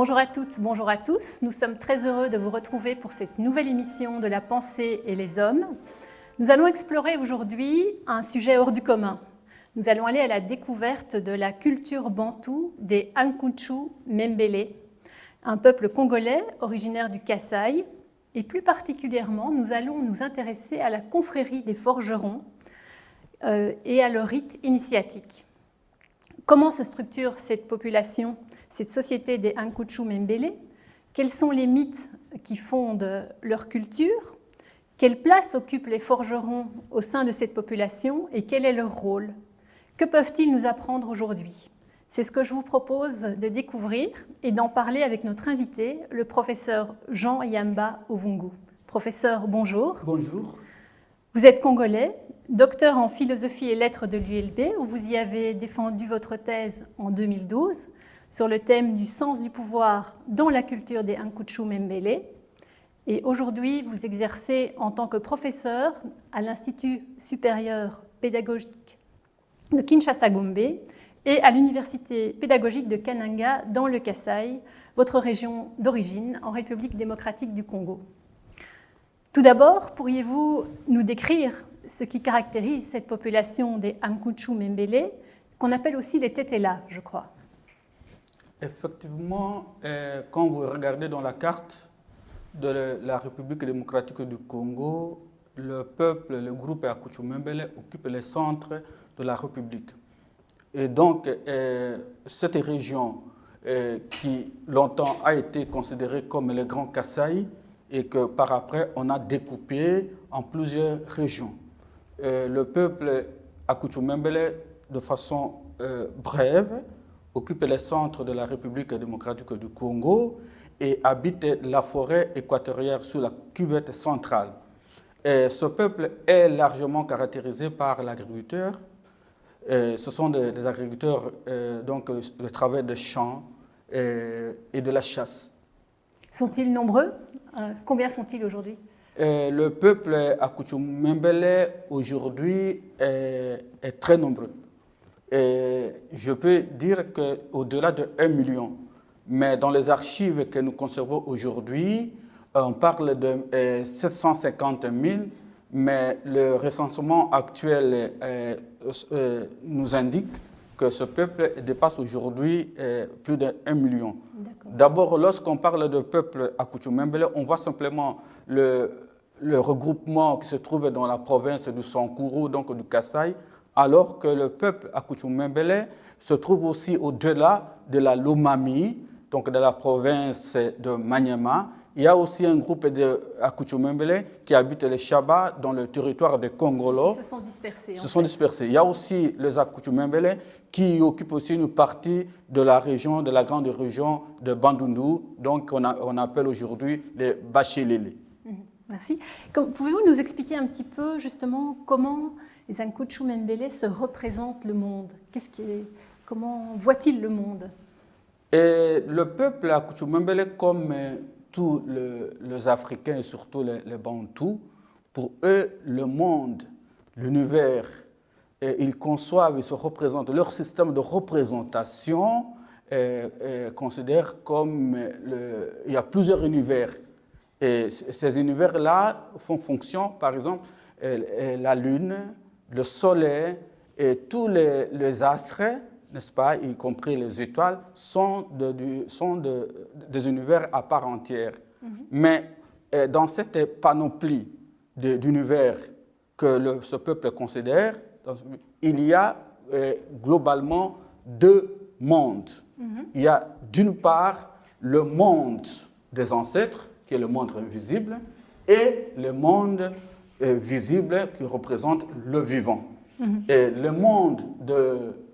Bonjour à toutes, bonjour à tous. Nous sommes très heureux de vous retrouver pour cette nouvelle émission de la pensée et les hommes. Nous allons explorer aujourd'hui un sujet hors du commun. Nous allons aller à la découverte de la culture bantoue des Ankuchu Membele, un peuple congolais originaire du Kasaï. Et plus particulièrement, nous allons nous intéresser à la confrérie des forgerons et à leur rite initiatique. Comment se structure cette population, cette société des Ankuchu Membele? Quels sont les mythes qui fondent leur culture? Quelle place occupent les forgerons au sein de cette population et quel est leur rôle? Que peuvent-ils nous apprendre aujourd'hui? C'est ce que je vous propose de découvrir et d'en parler avec notre invité, le professeur Jean Yamba Ovungu. Professeur, bonjour. Bonjour. Vous êtes congolais, docteur en philosophie et lettres de l'ULB, où vous y avez défendu votre thèse en 2012 sur le thème du sens du pouvoir dans la culture des Ankuchu Membele. Et aujourd'hui, vous exercez en tant que professeur à l'Institut supérieur pédagogique de Kinshasa-Gombe et à l'Université pédagogique de Kananga dans le Kasaï, votre région d'origine en République démocratique du Congo. Tout d'abord, pourriez-vous nous décrire ce qui caractérise cette population des Ankuchu Membele, qu'on appelle aussi les Tetela, je crois? Effectivement, quand vous regardez dans la carte de la République démocratique du Congo, le peuple, le groupe Ankuchu Membele occupe les centres de la République. Et donc, cette région qui longtemps a été considérée comme le Grand Kasaï et que par après on a découpé en plusieurs régions. Le peuple Ankuchu Membele, de façon brève, occupe les centres de la République démocratique du Congo et habite la forêt équatoriale sous la cuvette centrale. Et ce peuple est largement caractérisé par l'agriculture. Ce sont des agriculteurs, donc le travail des champs et de la chasse. Sont-ils nombreux? Combien sont-ils aujourd'hui? Le peuple Ankuchu Membele aujourd'hui est très nombreux. Et je peux dire qu'au-delà de 1 million, mais dans les archives que nous conservons aujourd'hui, on parle de 750 000, mais le recensement actuel nous indique que ce peuple dépasse aujourd'hui plus de 1 million. D'abord, lorsqu'on parle de peuple Ankuchu Membele, on voit simplement le regroupement qui se trouve dans la province du Sankuru, donc du Kasaï, alors que le peuple Ankuchu Membele se trouve aussi au-delà de la Lomami, donc de la province de Maniema. Il y a aussi un groupe de Ankuchu Membele qui habite les Chaba dans le territoire de Congolo. Ils se sont dispersés. Dispersés. Il y a aussi les Ankuchu Membele qui occupent aussi une partie de la région, de la grande région de Bandundu, donc on appelle aujourd'hui les Bachelele. Merci. Pouvez-vous nous expliquer un petit peu justement comment les Ankuchu Membele se représentent le monde? Comment voient-ils le monde? Et le peuple Ankuchu Membele, comme tous les Africains et surtout les Bantous, pour eux, le monde, l'univers, ils conçoivent, ils se représentent, leur système de représentation considère comme il y a plusieurs univers. Et ces univers-là font fonction, par exemple, la Lune, le Soleil et tous les astres, n'est-ce pas, y compris les étoiles, sont des univers à part entière. Mais dans cette panoplie d'univers que ce peuple considère, il y a globalement 2 mondes. Il y a d'une part le monde des ancêtres, qui est le monde invisible, et le monde visible qui représente le vivant. Et le monde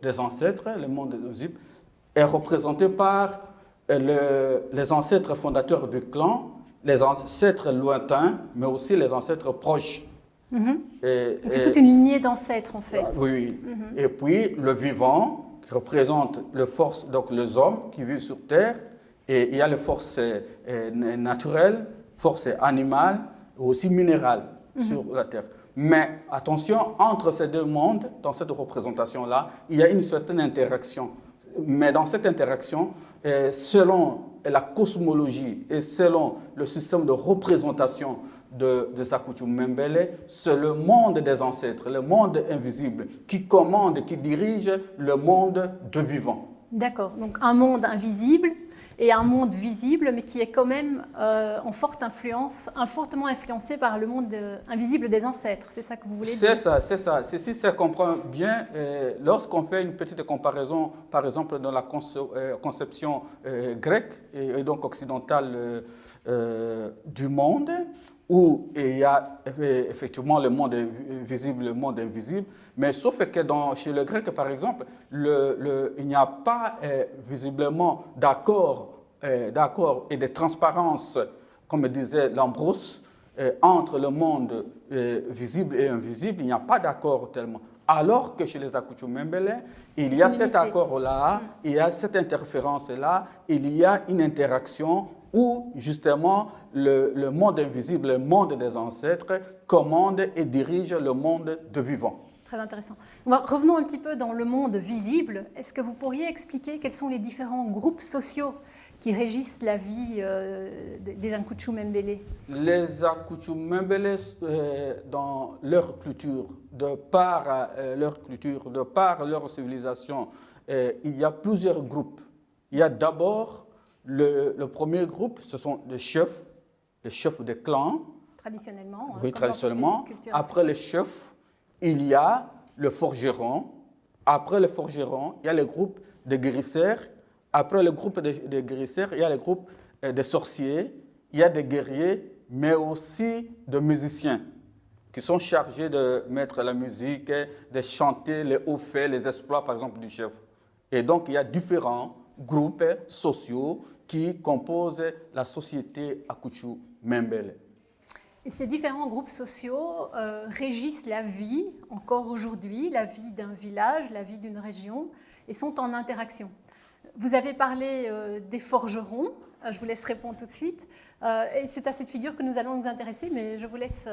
des ancêtres, le monde invisible, est représenté par les ancêtres fondateurs du clan, les ancêtres lointains, mais aussi les ancêtres proches. C'est toute une lignée d'ancêtres, en fait. Oui. Et puis le vivant, qui représente donc les hommes qui vivent sur Terre, et il y a les forces naturelles, forces animales, aussi minérales sur la Terre. Mais attention, entre ces 2 mondes, dans cette représentation-là, il y a une certaine interaction. Mais dans cette interaction, selon la cosmologie et selon le système de représentation de Zakutu Mbembele, c'est le monde des ancêtres, le monde invisible, qui commande, qui dirige le monde de vivant. D'accord, donc un monde invisible et un monde visible, mais qui est quand même en forte influence, fortement influencé par le monde invisible des ancêtres. C'est ça que vous voulez dire? C'est ça. Si ça comprend bien, lorsqu'on fait une petite comparaison, par exemple, dans la conception grecque et donc occidentale du monde, où il y a effectivement le monde visible, le monde invisible, mais sauf que chez le grec, par exemple, il n'y a pas visiblement d'accord et de transparence, comme disait Lambrose, entre le monde visible et invisible. Il n'y a pas d'accord tellement. Alors que chez les Zakutu Mbembele, il y a cet accord-là, il y a cette interférence-là, il y a une interaction où justement le monde invisible, le monde des ancêtres, commande et dirige le monde de vivant. Très intéressant. Revenons un petit peu dans le monde visible. Est-ce que vous pourriez expliquer quels sont les différents groupes sociaux qui régissent la vie des Zakutu Mbembele? Les Zakutu Mbembele, dans leur culture, de par leur civilisation, il y a plusieurs groupes. Il y a d'abord le premier groupe, ce sont les chefs des clans. Traditionnellement. Oui, traditionnellement. Après les chefs, il y a le forgeron. Après le forgeron, il y a le groupe de guérisseurs. Après le groupe de guérisseurs, il y a le groupe de sorciers. Il y a des guerriers, mais aussi de musiciens qui sont chargés de mettre la musique, de chanter les hauts faits, les exploits, par exemple, du chef. Et donc, il y a différents groupes sociaux qui composent la société Akutu Mbembele. Et ces différents groupes sociaux régissent la vie, encore aujourd'hui, la vie d'un village, la vie d'une région, et sont en interaction. Vous avez parlé des forgerons, je vous laisse répondre tout de suite, et c'est à cette figure que nous allons nous intéresser, mais je vous laisse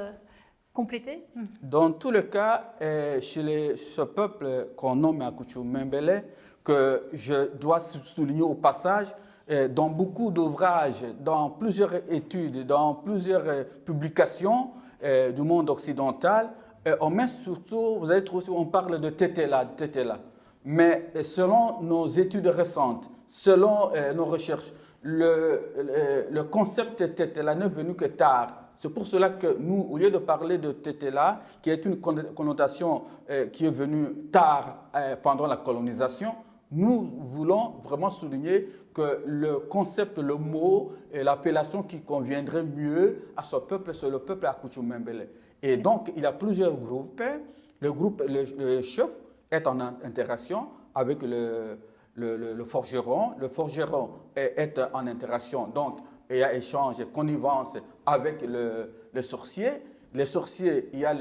compléter. Dans tous les cas, chez ce peuple qu'on nomme Akutu Mbembele, que je dois souligner au passage, dans beaucoup d'ouvrages, dans plusieurs études, dans plusieurs publications du monde occidental, on met surtout, vous allez trouver, on parle de Tetela. Mais selon nos études récentes, selon nos recherches, le concept Tetela n'est venu que tard. C'est pour cela que nous, au lieu de parler de Tetela, qui est une connotation qui est venue tard pendant la colonisation, nous voulons vraiment souligner que le concept, le mot et l'appellation qui conviendrait mieux à ce peuple, c'est le peuple Akutu Mbembele. Et donc, il y a plusieurs groupes. Le chef est en interaction avec le forgeron. Le forgeron est en interaction, donc il y a échange, connivence avec le sorcier. Les sorciers, il y a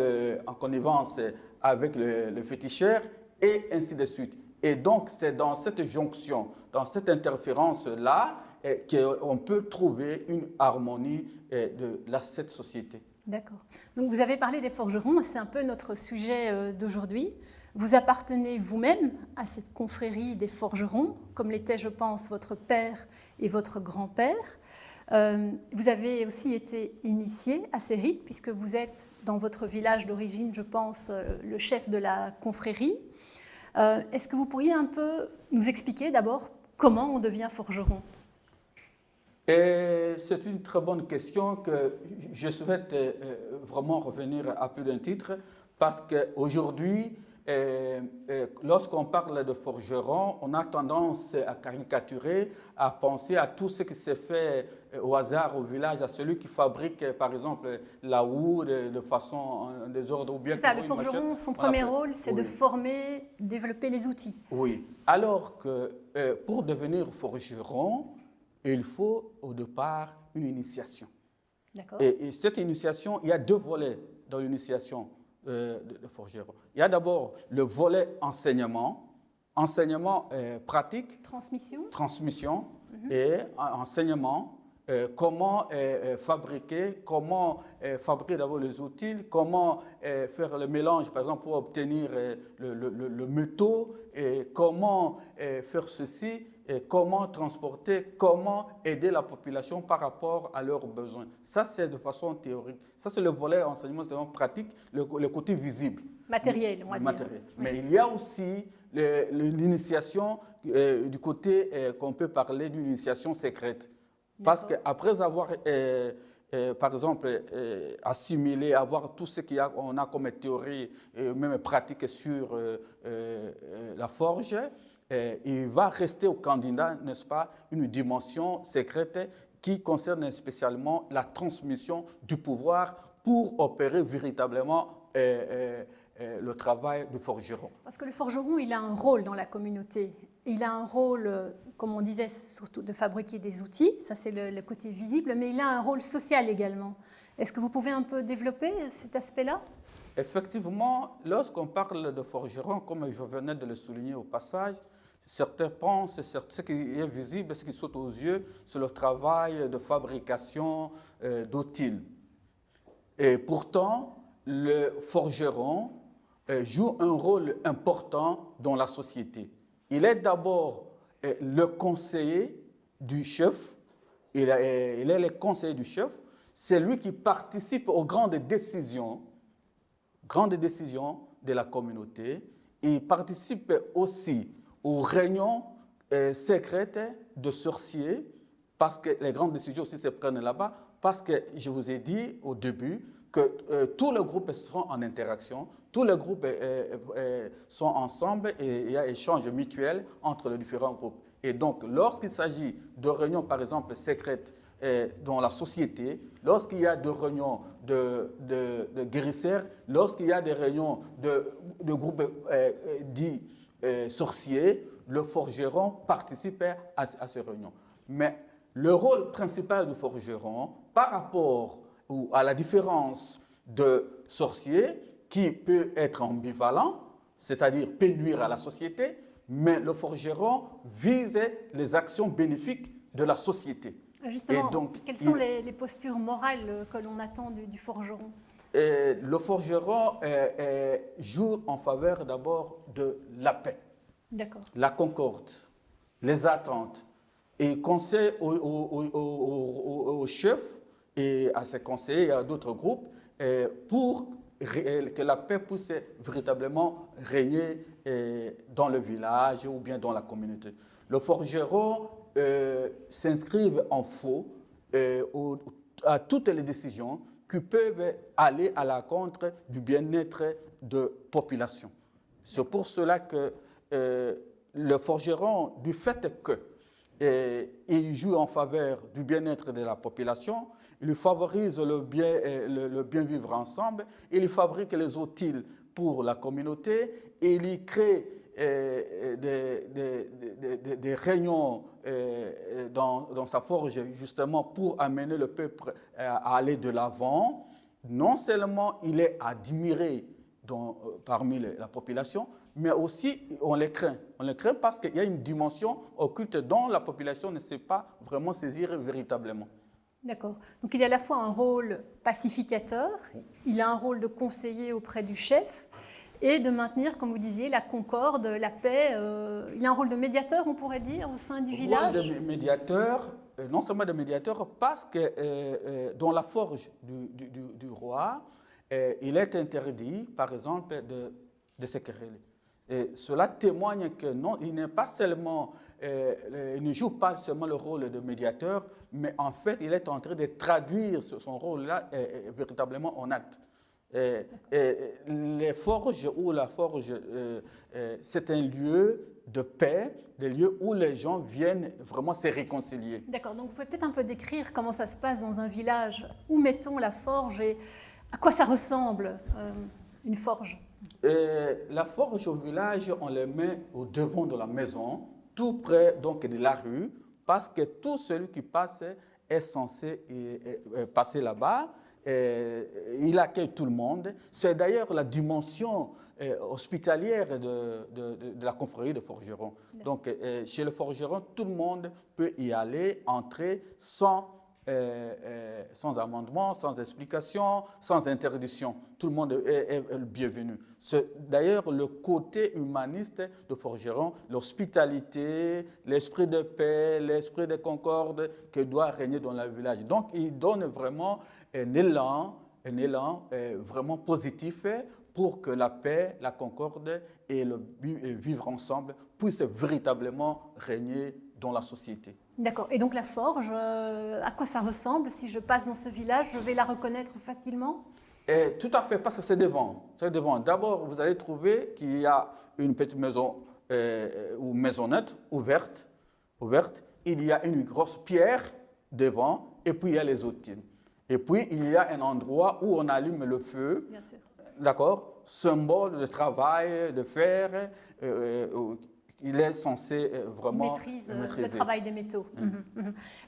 en connivence avec le féticheur et ainsi de suite. Et donc, c'est dans cette jonction, dans cette interférence-là, qu'on peut trouver une harmonie de cette société. D'accord. Donc, vous avez parlé des forgerons, c'est un peu notre sujet d'aujourd'hui. Vous appartenez vous-même à cette confrérie des forgerons, comme l'étaient, je pense, votre père et votre grand-père. Vous avez aussi été initié à ces rites, puisque vous êtes, dans votre village d'origine, je pense, le chef de la confrérie. Est-ce que vous pourriez un peu nous expliquer d'abord comment on devient forgeron? C'est une très bonne question que je souhaite vraiment revenir à plus d'un titre parce qu'aujourd'hui, lorsqu'on parle de forgeron, on a tendance à caricaturer, à penser à tout ce qui s'est fait au hasard au village, à celui qui fabrique par exemple la houe de façon en désordre. C'est ça, le forgeron, son premier rôle, c'est de former, développer les outils. Oui, alors que pour devenir forgeron, il faut au départ une initiation. D'accord. Et cette initiation, il y a deux volets dans l'initiation de forgeron. Il y a d'abord le volet enseignement pratique. Transmission et enseignement. Comment fabriquer d'abord les outils, comment faire le mélange, par exemple, pour obtenir le métaux, et comment faire ceci. comment transporter, comment aider la population par rapport à leurs besoins. Ça, c'est de façon théorique. Ça, c'est le volet enseignement pratique, le côté visible. Matériel, on va dire. Matériel. Mais il y a aussi l'initiation du côté qu'on peut parler d'une initiation secrète. Parce qu'après avoir, par exemple, assimilé, avoir tout ce qu'on a comme théorie et même pratique sur la forge, il va rester au candidat, n'est-ce pas, une dimension secrète qui concerne spécialement la transmission du pouvoir pour opérer véritablement le travail du forgeron. Parce que le forgeron, il a un rôle dans la communauté. Il a un rôle, comme on disait, surtout de fabriquer des outils, ça c'est le côté visible, mais il a un rôle social également. Est-ce que vous pouvez un peu développer cet aspect-là? Effectivement, lorsqu'on parle de forgeron, comme je venais de le souligner au passage, certains pensent, ce qui est visible, ce qui saute aux yeux, c'est le travail de fabrication d'outils. Et pourtant, le forgeron joue un rôle important dans la société. Il est d'abord le conseiller du chef, il est le conseiller du chef, c'est lui qui participe aux grandes décisions de la communauté. Il participe aussi aux réunions secrètes de sorciers, parce que les grandes décisions aussi se prennent là-bas, parce que je vous ai dit au début que tous les groupes sont en interaction, tous les groupes sont ensemble et il y a échange mutuel entre les différents groupes. Et donc, lorsqu'il s'agit de réunions, par exemple, secrètes dans la société, lorsqu'il y a des réunions de guérisseurs, lorsqu'il y a des réunions de groupes dits sorciers, le forgeron participe à ces réunions. Mais le rôle principal du forgeron, par rapport à la différence de sorcier, qui peut être ambivalent, c'est-à-dire peut nuire à la société, mais le forgeron vise les actions bénéfiques de la société. Justement, quelles sont les postures morales que l'on attend du forgeron? Le forgeron joue en faveur d'abord de la paix, la concorde, les attentes, et conseille au chef et à ses conseillers et à d'autres groupes pour que la paix puisse véritablement régner dans le village ou bien dans la communauté. Le forgeron s'inscrit en faux à toutes les décisions qui peuvent aller à l'encontre du bien-être de population. C'est pour cela que le forgeron, du fait qu'il joue en faveur du bien-être de la population, il favorise le bien vivre ensemble, il fabrique les outils pour la communauté, et il crée des réunions dans sa forge justement pour amener le peuple à aller de l'avant. Non seulement il est admiré parmi la population, mais aussi on les craint. On les craint parce qu'il y a une dimension occulte dont la population ne sait pas vraiment saisir véritablement. D'accord. Donc il y a à la fois un rôle pacificateur, il a un rôle de conseiller auprès du chef et de maintenir, comme vous disiez, la concorde, la paix. Il a un rôle de médiateur, on pourrait dire, au sein du village. Rôle de médiateur, non seulement de médiateur, parce que dans la forge du roi, il est interdit, par exemple, de se quereller. Et cela témoigne que non, il n'est pas seulement, il ne joue pas seulement le rôle de médiateur, mais en fait, il est en train de traduire son rôle-là véritablement en acte. Les forges ou la forge, c'est un lieu de paix, des lieux où les gens viennent vraiment se réconcilier. D'accord, donc vous pouvez peut-être un peu décrire comment ça se passe dans un village. Où mettons la forge et à quoi ça ressemble, une forge? La forge au village, on les met au devant de la maison, tout près donc de la rue, parce que tout celui qui passe est censé passer là-bas. Il accueille tout le monde. C'est d'ailleurs la dimension hospitalière de la confrérie de forgerons. Donc, chez le forgeron, tout le monde peut y aller, entrer sans sans amendement, sans explication, sans interdiction. Tout le monde est le bienvenu. D'ailleurs, le côté humaniste de Forgeron, l'hospitalité, l'esprit de paix, l'esprit de concorde que doit régner dans le village. Donc, il donne vraiment un élan vraiment positif pour que la paix, la concorde et le vivre ensemble puissent véritablement régner dans la société. D'accord. Et donc la forge, à quoi ça ressemble? Si je passe dans ce village, je vais la reconnaître facilement? Et tout à fait, parce que c'est devant. C'est devant. D'abord, vous allez trouver qu'il y a une petite maison ou maisonnette ouverte. Il y a une grosse pierre devant, et puis il y a les outils. Et puis il y a un endroit où on allume le feu. Bien sûr. D'accord? Symbole de travail, de fer. Il est censé vraiment maîtriser maîtriser le travail des métaux.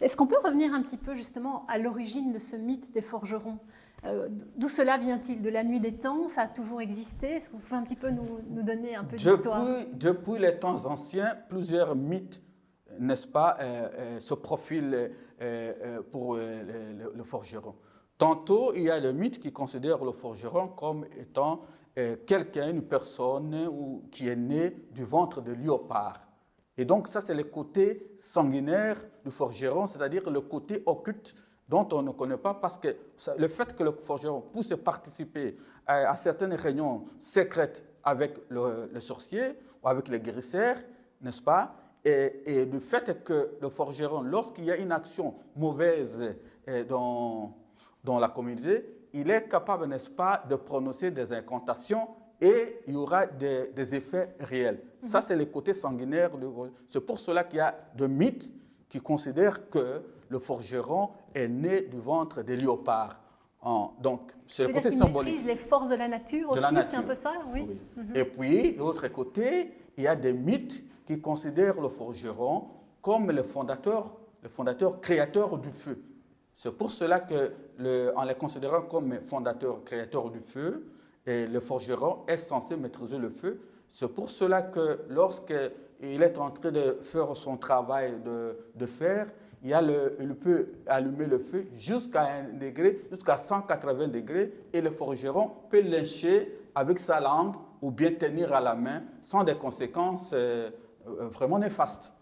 Est-ce qu'on peut revenir un petit peu justement à l'origine de ce mythe des forgerons? D'où cela vient-il? De la nuit des temps? Ça a toujours existé? Est-ce que vous pouvez un petit peu nous donner un peu d'histoire? Depuis les temps anciens, plusieurs mythes, n'est-ce pas, se profilent pour le forgeron. Tantôt, il y a le mythe qui considère le forgeron comme étant quelqu'un, une personne qui est née du ventre de léopard. Et donc ça, c'est le côté sanguinaire du forgeron, c'est-à-dire le côté occulte dont on ne connaît pas, parce que le fait que le forgeron puisse participer à certaines réunions secrètes avec le sorcier ou avec les guérissaires, n'est-ce pas, et du fait que le forgeron, lorsqu'il y a une action mauvaise dans la communauté, il est capable, n'est-ce pas, de prononcer des incantations et il y aura des effets réels. Ça, c'est le côté sanguinaire. C'est pour cela qu'il y a des mythes qui considèrent que le forgeron est né du ventre des léopards. Donc, c'est le côté symbolique. Il maîtrise les forces de la nature aussi, c'est un peu ça, oui. Et puis, de l'autre côté, il y a des mythes qui considèrent le forgeron comme le fondateur créateur du feu. C'est pour cela qu'en les considérant comme fondateur, créateur du feu, et le forgeron est censé maîtriser le feu. C'est pour cela que lorsqu'il est en train de faire son travail de fer, il peut allumer le feu jusqu'à un degré, jusqu'à 180 degrés, et le forgeron peut lyncher avec sa langue ou bien tenir à la main sans des conséquences vraiment néfastes.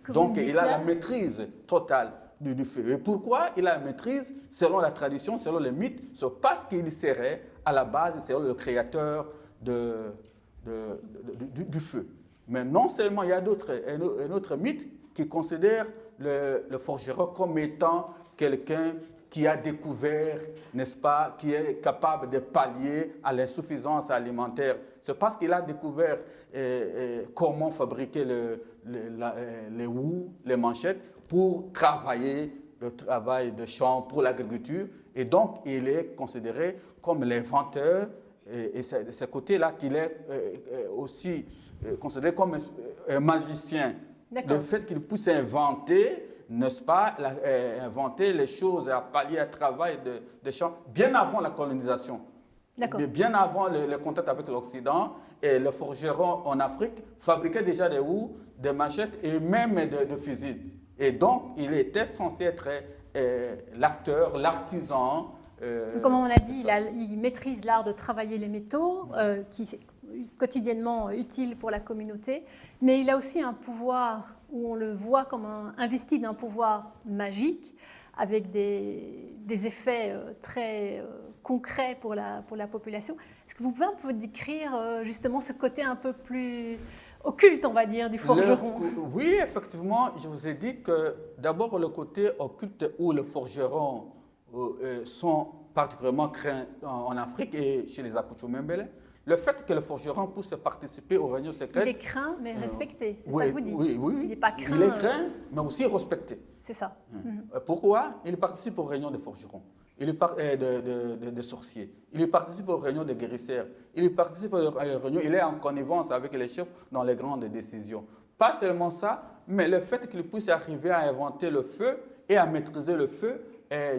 Donc il a la maîtrise totale du feu. Et pourquoi il a la maîtrise? Selon la tradition, selon les mythes, c'est parce qu'il serait à la base, selon le créateur du feu. Mais non seulement, il y a un autre mythe qui considère le forgeron comme étant quelqu'un qui a découvert, n'est-ce pas, qui est capable de pallier à l'insuffisance alimentaire. C'est parce qu'il a découvert comment fabriquer les houes, les manchettes pour travailler le travail de champ pour l'agriculture. Et donc, il est considéré comme l'inventeur. Et c'est de ce côté-là qu'il est aussi considéré comme un magicien. Le fait qu'il puisse inventer, n'est-ce pas, inventer les choses à pallier à travail de champs bien avant la colonisation. Bien avant le contact avec l'Occident, et le forgeron en Afrique fabriquait déjà des houes, des machettes et même de fusils. Et donc, il était censé être l'acteur, l'artisan. Comme on a dit, il maîtrise l'art de travailler les métaux, qui est quotidiennement utile pour la communauté, mais il a aussi un pouvoir où on le voit comme investi d'un pouvoir magique, avec des effets très concrets pour la population. Est-ce que vous pouvez un peu décrire justement ce côté un peu plus occulte, on va dire, du forgeron? Oui, effectivement, je vous ai dit que d'abord le côté occulte où les forgerons sont particulièrement craints en Afrique et chez les Akuchumembele. Le fait que le forgeron puisse participer aux réunions secrètes... Il est craint, mais respecté, c'est ça que vous dites. Oui. Il n'est pas craint. Il est craint, mais aussi respecté. C'est ça. Pourquoi? Il participe aux réunions de forgerons, de sorciers. Il participe aux réunions de guérissaires. Il participe aux réunions, il est en connivence avec les chefs dans les grandes décisions. Pas seulement ça, mais le fait qu'il puisse arriver à inventer le feu et à maîtriser le feu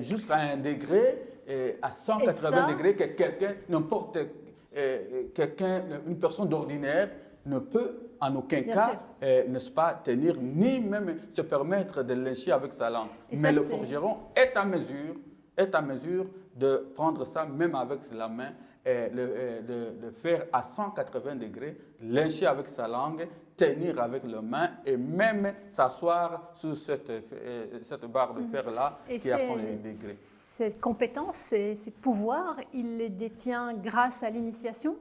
jusqu'à un degré, à 180 degrés, que quelqu'un, une personne d'ordinaire, ne peut en aucun Bien cas, n'est-ce pas, tenir ni même se permettre de lécher avec sa langue. Mais le forgeron est à mesure de prendre ça même avec la main et de faire à 180 degrés, lécher avec sa langue, tenir avec la main et même s'asseoir sur cette barre de fer-là qui a son degré. Ces compétences, ces pouvoirs, il les détient grâce à l'initiation?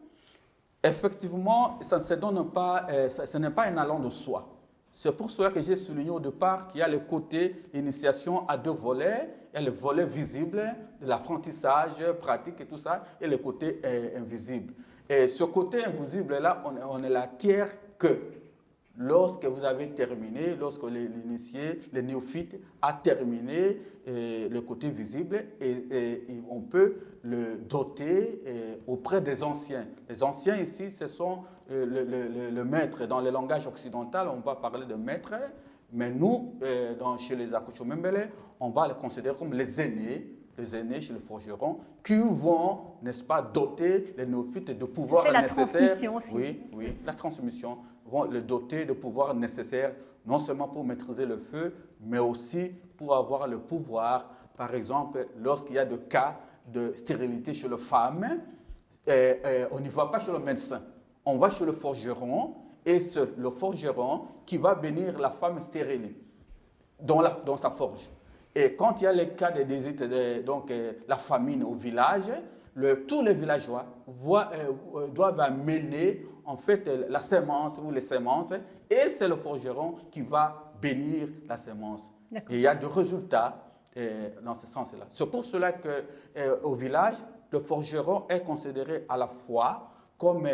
Effectivement, ça ne se donne pas, ce n'est pas un allant de soi. C'est pour cela que j'ai souligné au départ qu'il y a le côté initiation à deux volets. Il y a le volet visible de l'apprentissage pratique et tout ça, et le côté invisible. Et ce côté invisible-là, on ne l'acquiert que lorsque vous avez terminé, lorsque l'initié, le néophyte a terminé le côté visible et on peut le doter auprès des anciens. Les anciens ici, ce sont le maître. Dans le langage occidental, on va parler de maître, mais nous, chez les Akuchumembele, on va les considérer comme les aînés chez le forgeron, qui vont, n'est-ce pas, doter les néophytes de pouvoirs nécessaires. C'est la transmission aussi. Oui, la transmission vont le doter de pouvoirs nécessaires, non seulement pour maîtriser le feu, mais aussi pour avoir le pouvoir, par exemple, lorsqu'il y a des cas de stérilité chez les femmes, on n'y va pas chez le médecin, on va chez le forgeron, et c'est le forgeron qui va bénir la femme stérile dans sa forge. Et quand il y a les cas de visite, donc la famine au village, tous les villageois doivent amener en fait la semence ou les semences, et c'est le forgeron qui va bénir la semence. Et il y a des résultats dans ce sens-là. C'est pour cela qu'au village, le forgeron est considéré à la fois comme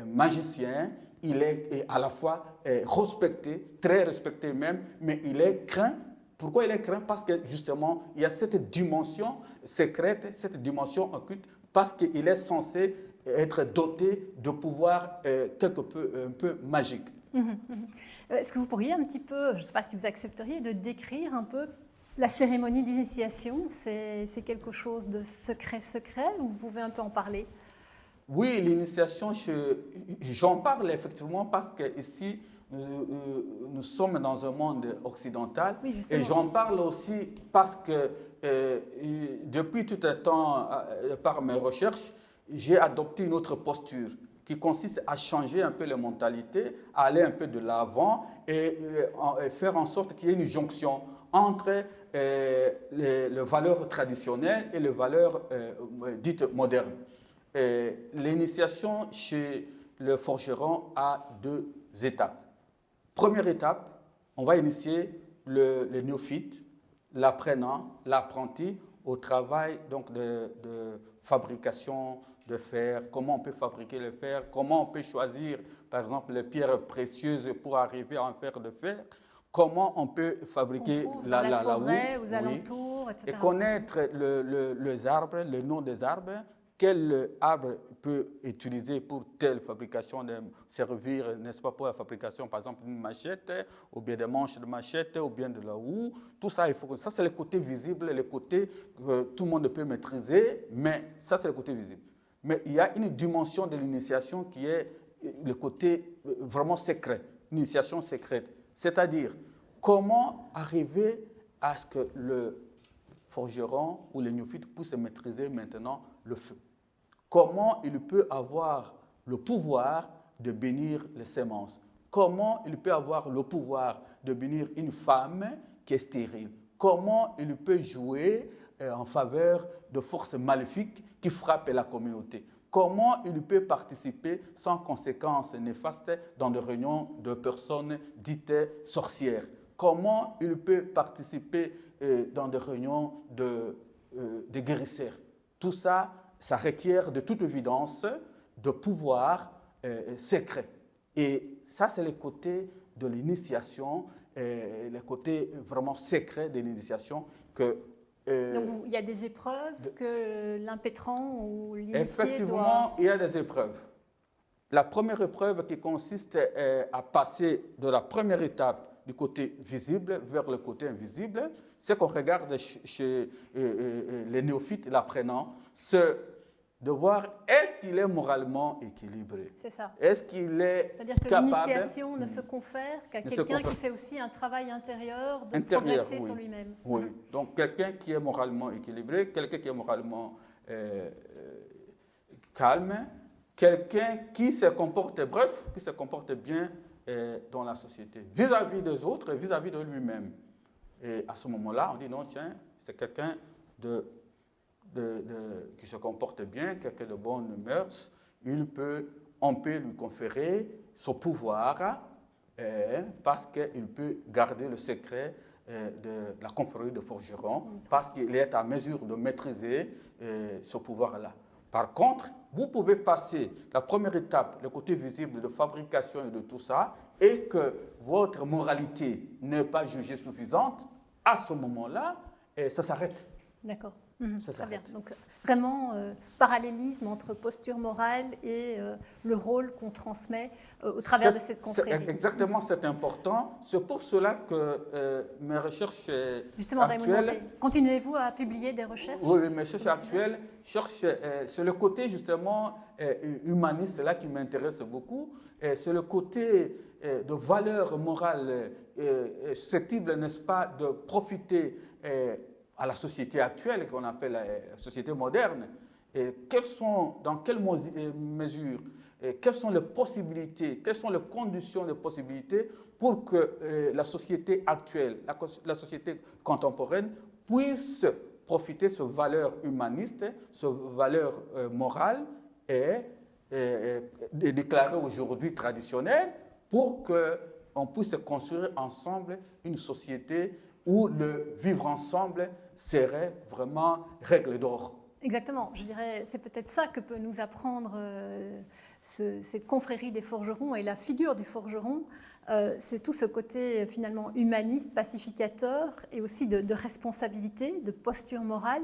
magicien, il est à la fois respecté, très respecté même, mais il est craint. Pourquoi il est craint? Parce que justement, il y a cette dimension secrète, cette dimension occulte, parce qu'il est censé être doté de pouvoirs quelque peu un peu magiques. Est-ce que vous pourriez un petit peu, je ne sais pas si vous accepteriez, de décrire un peu la cérémonie d'initiation? C'est quelque chose de secret, ou vous pouvez un peu en parler? Oui, l'initiation, j'en parle effectivement parce que ici, nous sommes dans un monde occidental. Oui, et j'en parle aussi parce que depuis tout un temps, par mes recherches, j'ai adopté une autre posture qui consiste à changer un peu les mentalités, à aller un peu de l'avant et faire en sorte qu'il y ait une jonction entre les valeurs traditionnelles et les valeurs dites modernes. L'initiation chez le forgeron a deux étapes. Première étape, on va initier le néophyte, l'apprenant, l'apprenti au travail donc de fabrication de fer, comment on peut fabriquer le fer, comment on peut choisir par exemple les pierres précieuses pour arriver à en faire de fer, comment on peut fabriquer la forêt, aux alentours, etc. Et connaître les arbres, le nom des arbres, quel arbre peut utiliser pour telle fabrication, de servir, n'est-ce pas, pour la fabrication, par exemple, d'une machette, ou bien des manches de machette, ou bien de la houe. Tout ça, ça c'est le côté visible, le côté que tout le monde peut maîtriser, mais ça c'est le côté visible. Mais il y a une dimension de l'initiation qui est le côté vraiment secret, l'initiation secrète. C'est-à-dire, comment arriver à ce que le forgeron ou le néophyte puisse maîtriser maintenant le feu. Comment il peut avoir le pouvoir de bénir les semences? Comment il peut avoir le pouvoir de bénir une femme qui est stérile? Comment il peut jouer en faveur de forces maléfiques qui frappent la communauté? Comment il peut participer sans conséquences néfastes dans des réunions de personnes dites sorcières? Comment il peut participer dans des réunions de guérisseurs? Tout ça, ça requiert de toute évidence de pouvoir secret. Et ça, c'est le côté de l'initiation, le côté vraiment secret de l'initiation que... Donc, il y a des épreuves que l'impétrant ou l'initié Effectivement, il y a des épreuves. La première épreuve qui consiste à passer de la première étape du côté visible vers le côté invisible, c'est qu'on regarde chez les néophytes, l'apprenant, c'est de voir est-ce qu'il est moralement équilibré. C'est ça. Est-ce qu'il est C'est-à-dire que capable... l'initiation ne se confère qu'à quelqu'un qui fait aussi un travail intérieur de progresser sur lui-même. Oui, donc quelqu'un qui est moralement équilibré, quelqu'un qui est moralement calme, quelqu'un qui se comporte, bref, qui se comporte bien dans la société, vis-à-vis des autres et vis-à-vis de lui-même. Et à ce moment-là, on dit non, tiens, c'est quelqu'un qui se comporte bien, quelqu'un de bonnes mœurs, on peut lui conférer ce pouvoir parce qu'il peut garder le secret de la confrérie de forgerons, parce qu'il est à mesure de maîtriser ce pouvoir-là. Par contre, vous pouvez passer la première étape, le côté visible de fabrication et de tout ça, et que votre moralité n'est pas jugée suffisante, à ce moment-là, ça s'arrête. D'accord. Très bien. Donc, vraiment, parallélisme entre posture morale et le rôle qu'on transmet au travers de cette confrérie. Exactement, c'est important. C'est pour cela que mes recherches justement, actuelles... Continuez-vous à publier des recherches? Oui, mes recherches actuelles c'est le côté justement humaniste là qui m'intéresse beaucoup. C'est le côté de valeur morale susceptible, n'est-ce pas, de profiter à la société actuelle, qu'on appelle la société moderne, et dans quelle mesure, quelles sont les possibilités, quelles sont les conditions de possibilités pour que la société actuelle, la société contemporaine, puisse profiter de ces valeurs humanistes, ces valeurs morales et déclarées aujourd'hui traditionnelles, pour qu'on puisse construire ensemble une société où le vivre ensemble serait vraiment règle d'or. Exactement. Je dirais, c'est peut-être ça que peut nous apprendre cette confrérie des forgerons et la figure du forgeron. C'est tout ce côté finalement humaniste, pacificateur et aussi de responsabilité, de posture morale.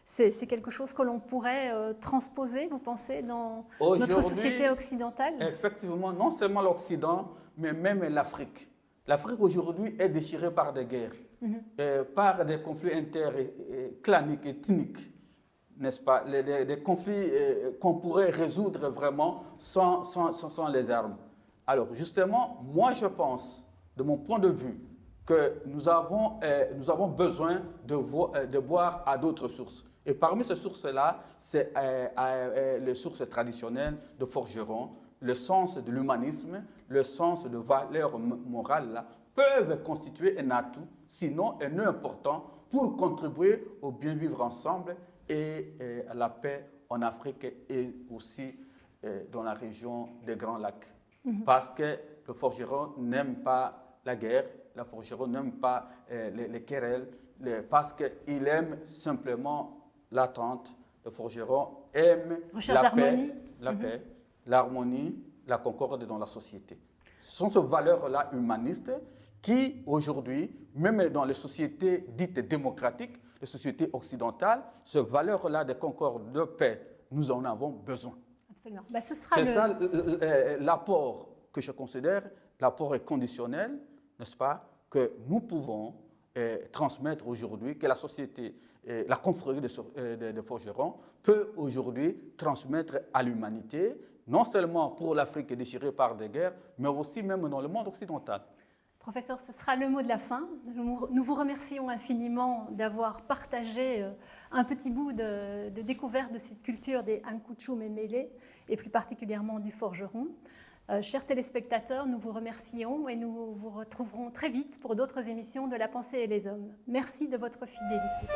C'est quelque chose que l'on pourrait transposer, vous pensez, dans notre société occidentale? Effectivement, non seulement l'Occident, mais même l'Afrique. L'Afrique aujourd'hui est déchirée par des guerres, par des conflits interclaniques, ethniques, n'est-ce pas? Des conflits qu'on pourrait résoudre vraiment sans les armes. Alors justement, moi je pense, de mon point de vue, que nous avons besoin de boire à d'autres sources. Et parmi ces sources-là, c'est les sources traditionnelles de forgerons. Le sens de l'humanisme, le sens de valeurs morales là, peuvent constituer un atout, sinon un nœud important pour contribuer au bien vivre ensemble et à la paix en Afrique et aussi dans la région des Grands Lacs. Parce que le forgeron n'aime pas la guerre, le forgeron n'aime pas les querelles, parce qu'il aime simplement l'attente. Le forgeron aime la paix, l'harmonie, la concorde dans la société. Ce sont ces valeurs-là humanistes qui, aujourd'hui, même dans les sociétés dites démocratiques, les sociétés occidentales, ces valeurs-là de concorde, de paix, nous en avons besoin. Absolument. C'est ça l'apport que je considère, l'apport est conditionnel, n'est-ce pas, que nous pouvons transmettre aujourd'hui, que la société, la confrérie de forgerons peut aujourd'hui transmettre à l'humanité, non seulement pour l'Afrique déchirée par des guerres, mais aussi même dans le monde occidental. Professeur, ce sera le mot de la fin. Nous vous remercions infiniment d'avoir partagé un petit bout de découverte de cette culture des Ankuchu Memele et plus particulièrement du forgeron. Chers téléspectateurs, nous vous remercions et nous vous retrouverons très vite pour d'autres émissions de La Pensée et les Hommes. Merci de votre fidélité.